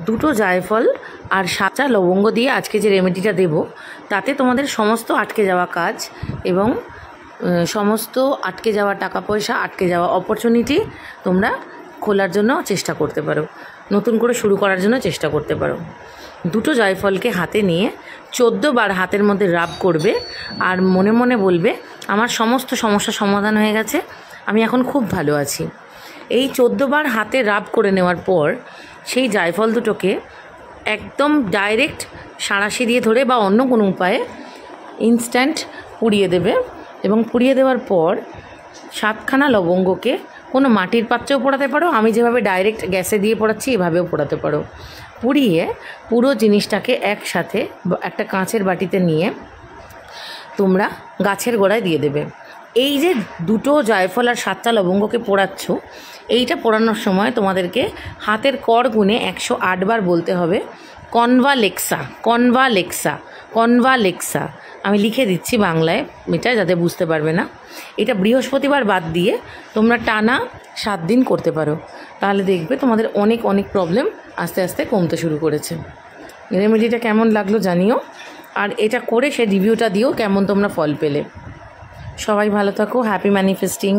দুটো জায়ফল আর 7টা লবঙ্গ দিয়ে আজকে যে রেমেডিটা দেব তাতে তোমাদের সমস্ত আটকে যাওয়া কাজ এবং সমস্ত আটকে যাওয়া টাকা পয়সা, আটকে যাওয়া অপরচুনিটি তোমরা খোলার জন্য চেষ্টা করতে পারো, নতুন করে শুরু করার জন্য চেষ্টা করতে পারো। দুটো জায়ফলকে হাতে নিয়ে 14 বার হাতের মধ্যে রাব করবে আর মনে মনে বলবে আমার সমস্ত সমস্যা সমাধান হয়ে গেছে, আমি এখন খুব ভালো আছি। এই 14 বার হাতে রাব করে নেওয়ার পর সেই জায়ফল দুটোকে একদম ডাইরেক্ট সাঁড়াশি দিয়ে ধরে বা অন্য কোনো উপায়ে ইনস্ট্যান্ট পুড়িয়ে দেবে এবং পুড়িয়ে দেওয়ার পর 7খানা লবঙ্গকে কোনো মাটির পাত্রেও পোড়াতে পারো, আমি যেভাবে ডাইরেক্ট গ্যাসে দিয়ে পোড়াচ্ছি এভাবেও পোড়াতে পারো। পুড়িয়ে পুরো জিনিসটাকে একসাথে একটা কাঁচের বাটিতে নিয়ে তোমরা গাছের গোড়ায় দিয়ে দেবে। এই যে দুটো জায়ফল আর 7টা লবঙ্গকে পোড়াচ্ছ, এইটা পোড়ানোর সময় তোমাদেরকে হাতের কর গুণে 108 বার বলতে হবে কনভালেক্সা কনভালেক্সা কনভালেক্সা। আমি লিখে দিচ্ছি বাংলায় এটা, যাতে বুঝতে পারবে না। এটা বৃহস্পতিবার বাদ দিয়ে তোমরা টানা 7 দিন করতে পারো, তাহলে দেখবে তোমাদের অনেক অনেক প্রবলেম আস্তে আস্তে কমতে শুরু করেছে। রেমেডিটা কেমন লাগলো জানিও, আর এটা করে সে রিভিউটা দিও কেমন তোমরা ফল পেলে। সবাই ভালো থাকো, হ্যাপি ম্যানিফেস্টিং।